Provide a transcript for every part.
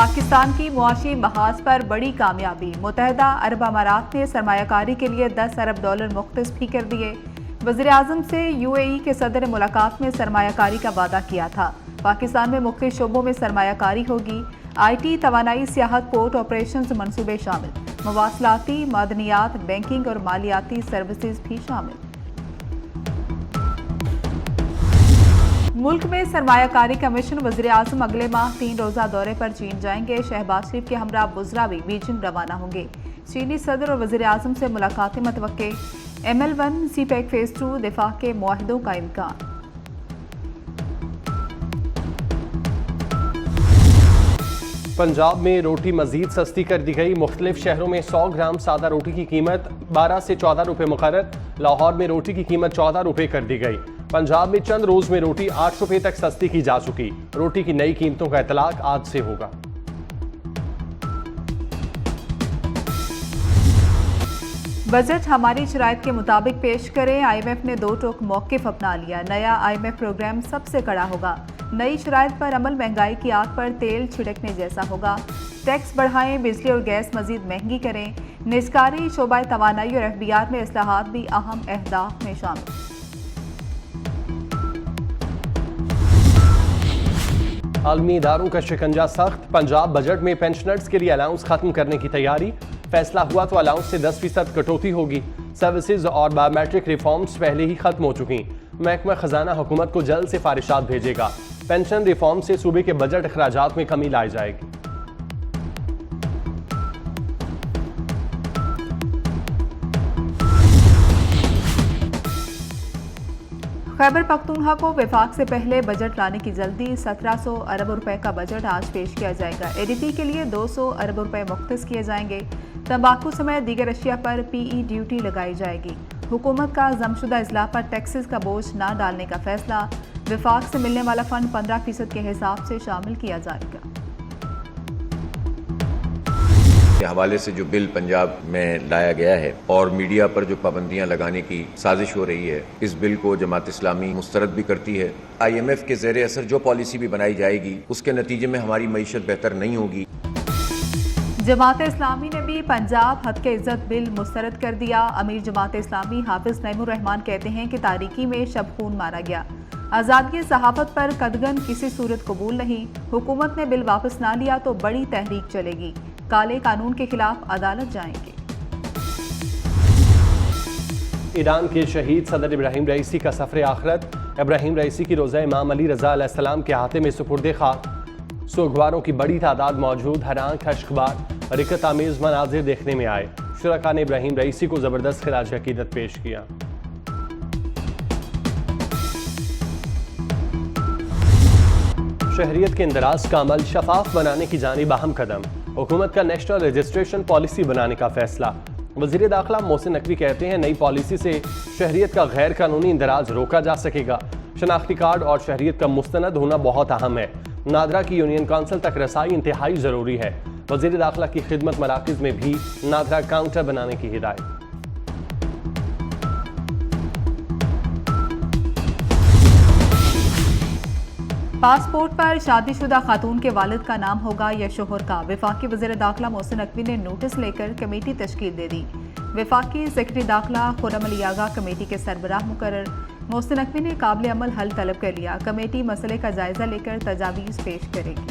पाकिस्तान की मुआशी महाज पर बड़ी कामयाबी। मुत्तहदा अरब अमारात ने सरमायाकारी के लिए $10 अरब मुख्तस भी कर दिए। वज़ीर आज़म से UAE के सदर ने मुलाकात में सरमायाकारी का वादा किया था। पाकिस्तान में मुख्तलिफ शोबों में सरमायाकारी होगी। IT, तवानाई, सियाहत, पोर्ट ऑपरेशंस मनसूबे शामिल, मवासलाती, मादनियात, बैंकिंग और मालियाती सर्विसेज भी शामिल। मुल्क में सरमायाकारी कमीशन वज़ीर आज़म अगले माह 3 रोज़ा दौरे पर चीन जाएंगे। शहबाज शरीफ के हमरा बुज़रा भी बीजिंग रवाना होंगे। चीनी सदर और वज़ीर आज़म से मुलाकातें मुतवक्के। ML1 CPEC फेज़ 2 दिफा के मुआहदों का इम्कान। पंजाब में रोटी मजीद सस्ती कर दी गई। मुख्तलिफ शहरों में 100 ग्राम सादा रोटी की कीमत 12 से 14 रुपये मुकर्रर। लाहौर में रोटी की कीमत 14 रुपये कर दी गई। पंजाब में चंद रोज में रोटी 8 रुपये तक सस्ती की जा चुकी। रोटी की नई कीमतों का इतलाक आज से होगा। बजट हमारी शराइत के मुताबिक पेश करें। IMF ने 2 टोक मौक़िफ़ अपना लिया। नया IMF प्रोग्राम सबसे कड़ा होगा। नई शराइत पर अमल, महंगाई की आग पर तेल छिड़कने जैसा होगा। टैक्स बढ़ाएं, बिजली और गैस मजीद महंगी करें। निजकारी, शोबा तवानाई और FBR में इस्लाहात भी अहम अहदाफ में शामिल। आलमी इदारों का शिकंजा सख्त। पंजाब बजट में पेंशनर्स के लिए अलाउंस खत्म करने की तैयारी। फैसला हुआ तो अलाउंस से 10% कटौती होगी। सर्विसेज और बायोमेट्रिक रिफॉर्म्स पहले ही खत्म हो चुकी। महकमा खजाना हुकूमत को जल्द सिफारिशात भेजेगा। पेंशन रिफॉर्म से सूबे के बजट अखराजात में कमी लाई जाएगी। खैबर पख्तूनख्वा को विफाक से पहले बजट लाने की जल्दी। 1700 अरब रुपए का बजट आज पेश किया जाएगा। ADP के लिए 200 अरब रुपए मुख्तस किए जाएंगे। तंबाकू समेत दीगर अशिया पर PE ड्यूटी लगाई जाएगी। हुकूमत का जमशुदा अजला पर टैक्सेस का बोझ न डालने का फैसला। विफाक से मिलने वाला फंड 15% के हिसाब से शामिल किया जाएगा। के हवाले से जो बिल पंजाब में लाया गया है और मीडिया पर जो पाबंदियां लगाने की साजिश हो रही है, इस बिल को जमात इस्लामी मुस्तरद भी करती है। IMF के ज़ेरे असर जो पॉलिसी भी बनाई जाएगी उसके नतीजे में हमारी मईशत बेहतर नहीं होगी। जमात इस्लामी ने भी पंजाब हद के इज्जत बिल मुस्तरद कर दिया। अमीर जमात इस्लामी हाफिज नईमुर रहमान कहते हैं कि तारीकी में शब खून मारा गया। आज़ादी सहाफत पर कदगन किसी सूरत कबूल नहीं। हुकूमत ने बिल वापस ना लिया तो बड़ी तहरीक चलेगी। काले कानून के खिलाफ अदालत जाएंगे। ईरान के शहीद सदर इब्राहिम रईसी का सफर आखिरत। इब्राहिम रईसी की रोज़ा इमाम अली रज़ा अलैहिस्सलाम के हाथे में सुपुर्दे खाक। सोगवारों की बड़ी तादाद मौजूद। हर आंख अश्कबार रिकत आमेज मनाजिर देखने में आए। शुरका ने इब्राहिम रईसी को जबरदस्त खिराज अकीदत पेश किया। शहरियत के इंदराज का अमल शफाफ बनाने की जानिब अहम कदम। हुकूमत का नेशनल रजिस्ट्रेशन पॉलिसी बनाने का फैसला। वज़ीर दाखिला मोहसिन नकवी कहते हैं नई पॉलिसी से शहरियत का गैर कानूनी इंदराज रोका जा सकेगा। शनाख्ती कार्ड और शहरियत का मुस्तनद होना बहुत अहम है। नादरा की यूनियन काउंसिल तक रसाई इंतहाई ज़रूरी है। वज़ीर दाखिला की खिदमत मराकज़ में भी नादरा काउंटर बनाने की हिदायत। पासपोर्ट पर शादीशुदा खातून के वालिद का नाम होगा या शोहर का। वफाकी वज़ीर दाखिला मोहसिन नकवी ने नोटिस लेकर कमेटी तश्कील दे दी। वफाकी सेक्रेटरी दाखिला खुर्रम अली आगा कमेटी के सरबराह मुकर्रर। मोहसिन नकवी ने काबिल अमल हल तलब कर लिया। कमेटी मसले का जायजा लेकर तजावीज़ पेश करेगी।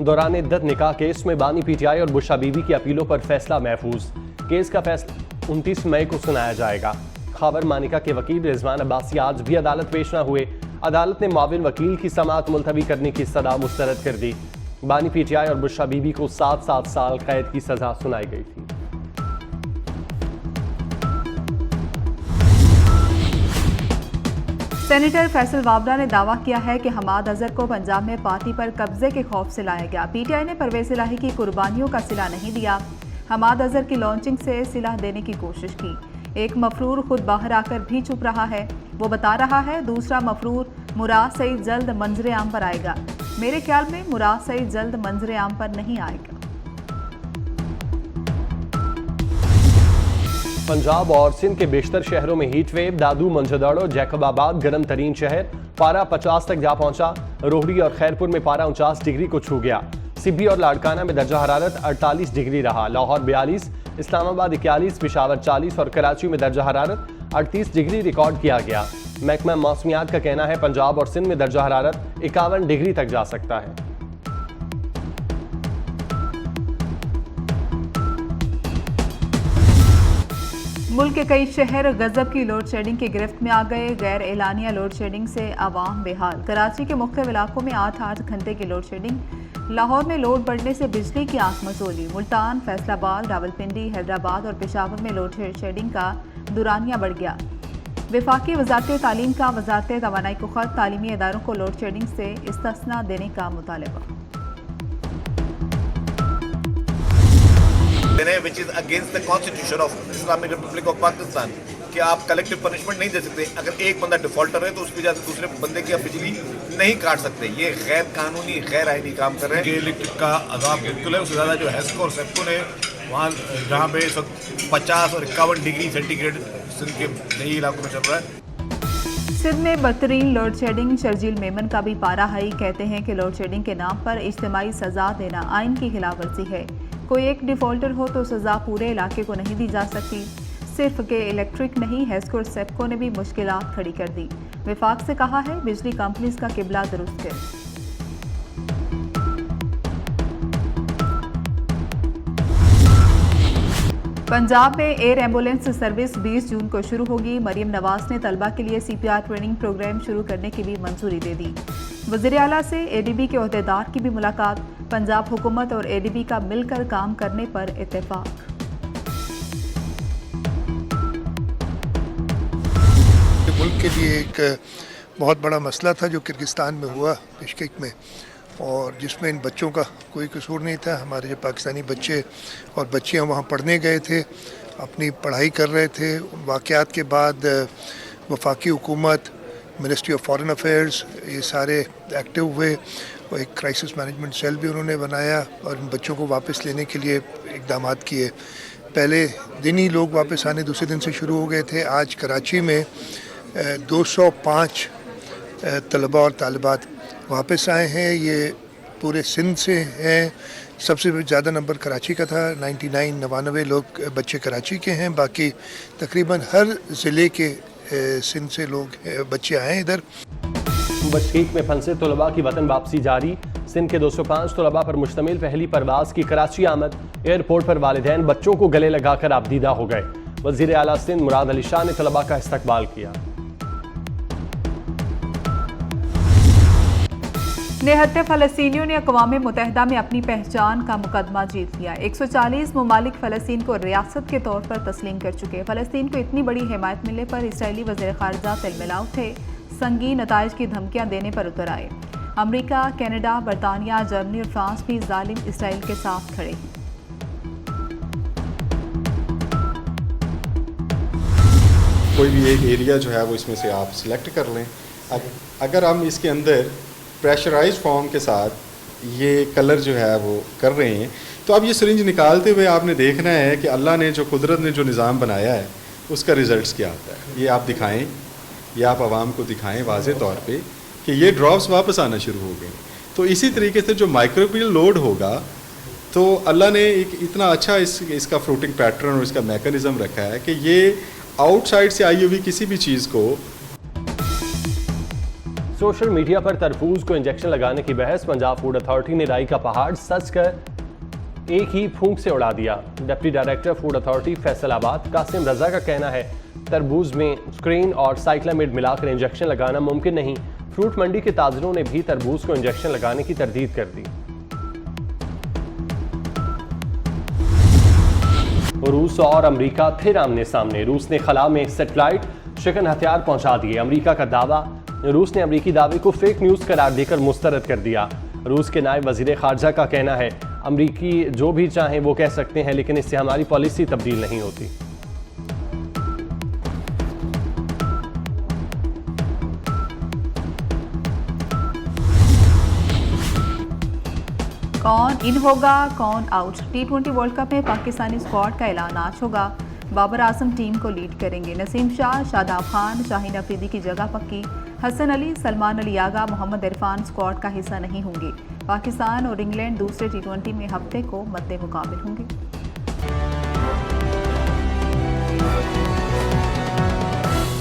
दौरान इद्दत निकाह केस में बानी PTI और बुशा बीबी की अपीलों पर फैसला महफूज। केस का फैसला 29 मई को सुनाया जाएगा। खबर मानिका के वकील रिजवान अब्बासी आज भी अदालत पेश न हुए। अदालत ने माविन वकील की समाअत मुलतवी करने की सदा मुस्तरद कर दी। बानी PTI और बुशा बीबी को 7-7 साल कैद की सजा सुनाई गई थी। सेनेटर फैसल वावड़ा ने दावा किया है कि हमाद अजहर को पंजाब में पार्टी पर कब्जे के खौफ से लाया गया। PTI ने परवेज इलाही की कुर्बानियों का सिला नहीं दिया। हमाद अजहर की लॉन्चिंग से सिला देने की कोशिश की। एक मफरूर खुद बाहर आकर भी चुप रहा है। वो बता रहा है दूसरा मफरूर मुराद सईद जल्द मंजर आम पर आएगा। मेरे ख्याल में मुराद सईद जल्द मंजर आम पर नहीं आएगा। पंजाब और सिंध के बेशतर शहरों में हीट वेव। दादू, मंझदड़ो, जैकबाबाद गर्म तरीन शहर, पारा 50 तक जा पहुंचा। रोहड़ी और खैरपुर में पारा 49 डिग्री को छू गया। सिब्बी और लाड़काना में दर्जा हरारत 48 डिग्री रहा। लाहौर 42, इस्लामाबाद 41, पेशावर 40 और कराची में दर्जा हरारत 38 डिग्री रिकॉर्ड किया गया। महकमा मौसमियात का कहना है पंजाब और सिंध में दर्जा हरारत 51 डिग्री तक जा सकता है। मुल्क के कई शहर गजब की लोड शेडिंग की गिरफ्त में आ गए। गैर एलानिया लोड शेडिंग से आवाम बेहाल। कराची के मुख्तलिफ इलाकों में 8-8 घंटे की लोड शेडिंग। लाहौर में लोड बढ़ने से बिजली की आंख मसोली। मुल्तान, फैसलाबाद, रावलपिंडी, हैदराबाद और पेशावर में लोड शेडिंग का दुरानिया बढ़ गया। वफाकी वजारत तालीम का वजारत तवानाई को खत। तालीमी इदारों को लोड शेडिंग से इस्तिस्ना देने का मुतालबा। which is against the constitution of Islamic Republic of Pakistan कि आप कलेक्टिव पनिशमेंट नहीं दे सकते। अगर एक बंदा डिफॉल्टर है तो उसकी वजह से दूसरे बंदे की आप बिजली नहीं काट सकते। ये गैर कानूनी, गैर आईनी काम कर रहे हैं। इलेक्ट्रिक का अदाब बिल्कुल है, उससे ज़्यादा जो हेस्को और सेप्को ने वहाँ जहाँ पे 50 और 51 डिग्री सेंटीग्रेड सिंध के कई इलाकों में चल रहा है। सिंध में बदतरीन लोड शेडिंग। शर्जील मेमन का भी पारा हाई। कहते हैं कि लोड शेडिंग के नाम पर इज्तिमाई सजा देना आइन की खिलाफ वर्जी है। कोई एक डिफॉल्टर हो तो सजा पूरे इलाके को नहीं दी जा सकती। सिर्फ के इलेक्ट्रिक नहीं, हेस्को और सेप्को ने भी मुश्किलात खड़ी कर दी। विफाक से कहा है बिजली कंपनीज का किबला दुरुस्त करें। पंजाब में एयर एम्बुलेंस सर्विस 20 जून को शुरू होगी। मरीम नवाज ने तलबा के लिए CPR ट्रेनिंग प्रोग्राम शुरू करने की भी मंजूरी दे दी। वज़ीर आला से ADB के ओहदेदार की भी मुलाकात। पंजाब हुकूमत और ADB का मिलकर काम करने पर इत्तेफाक। मुल्क के लिए एक बहुत बड़ा मसला था जो किर्गिस्तान में हुआ, बिश्केक में, और जिसमें इन बच्चों का कोई कसूर नहीं था। हमारे जो पाकिस्तानी बच्चे और बच्चियां वहाँ पढ़ने गए थे, अपनी पढ़ाई कर रहे थे। उन वाक़यात के बाद वफाकी हुकूमत, मिनिस्ट्री ऑफ फॉरेन अफेयर्स, ये सारे एक्टिव हुए और एक क्राइसिस मैनेजमेंट सेल भी उन्होंने बनाया और इन बच्चों को वापस लेने के लिए इक़दाम किए। पहले दिन ही लोग वापस आने दूसरे दिन से शुरू हो गए थे। आज कराची में 205 तलबा और तालिबात वापस आए हैं। ये पूरे सिंध से हैं। सबसे ज़्यादा नंबर कराची का था, 99 लोग बच्चे कराची के हैं। बाकी तकरीबन हर ज़िले के सिंध से लोग बच्चे आए हैं इधर। बिश्केक में फंसे तलबा की वतन वापसी जारी। सिंध के 205 तलबा पर मुश्तमिल पहली परवाज़ की कराची आमद। एयरपोर्ट पर वालिदैन बच्चों को गले लगाकर आबदीदा हो गए। वज़ीर आला सिंध मुराद अली शाह ने तलबा का इस्तकबाल किया। 69 फ़लस्तीनियों ने अक़वाम मुत्तहिदा में अपनी पहचान का मुकदमा जीत लिया। 140 ममालिक फ़लस्तीन को रियासत के तौर पर तस्लीम कर चुके। फ़लस्तीन को इतनी बड़ी हिमायत मिलने पर इसराइली वज़ीर ख़ारजा तिलमिला उठे। संगीन नताइज की धमकियां देने पर उतर आए। अमरीका, कनाडा, बरतानिया, जर्मनी और फ्रांस भी जालिम इसराइल के साथ खड़े हैं। कोई भी एक एरिया जो है वो इसमें से आप सिलेक्ट कर लें। अगर हम इसके अंदर प्रेशराइज फॉर्म के साथ ये कलर जो है वो कर रहे हैं, तो अब ये सिरिंज निकालते हुए आपने देखना है कि अल्लाह ने जो कुदरत ने जो निज़ाम बनाया है उसका रिज़ल्ट्स क्या आता है। ये आप दिखाएं, ये आप आवाम को दिखाएं वाज़े तौर पे कि ये ड्रॉप्स वापस आना शुरू हो गए। तो इसी तरीके से जो माइक्रोबियल लोड होगा, तो अल्लाह ने एक इतना अच्छा इसका फ्रूटिंग पैटर्न और इसका मैकेनिज़्म रखा है कि ये आउटसाइड से आई हुई किसी भी चीज़ को। सोशल मीडिया पर तरबूज को इंजेक्शन लगाने की बहस। पंजाब फूड अथॉरिटी ने राई का पहाड़ सच कर एक ही फूंक से उड़ा दिया। Deputy director food authority Faisalabad Qasim Raza का कहना है तरबूज में स्क्रीन और साइक्लामिड मिलाकर इंजेक्शन लगाना मुमकिन नहीं। फ्रूट मंडी के ताजरों ने भी तरबूज को इंजेक्शन लगाने की तरदीद कर दी। रूस और अमेरिका फिर आमने सामने। रूस ने खला में सेटेलाइट शिकन हथियार पहुंचा दिए। अमेरिका का दावा। रूस ने अमेरिकी दावे को फेक न्यूज़ करार देकर मुस्तरद कर दिया। रूस के नायब वज़ीर ख़ारजा का कहना है अमेरिकी जो भी चाहें वो कह सकते हैं, लेकिन इससे हमारी पॉलिसी तब्दील नहीं होती। कौन इन होगा, कौन आउट। T20 वर्ल्ड कप में पाकिस्तानी स्क्वाड का ऐलान आज होगा। बाबर आजम टीम को लीड करेंगे। नसीम शाह, शादाब खान, शाहीन अफरीदी की जगह पक्की। हसन अली, सलमान अली आगा, मोहम्मद इरफान स्क्वाड का हिस्सा नहीं होंगे। पाकिस्तान और इंग्लैंड दूसरे T20 में हफ्ते को मद्दे मुकाबिल होंगे।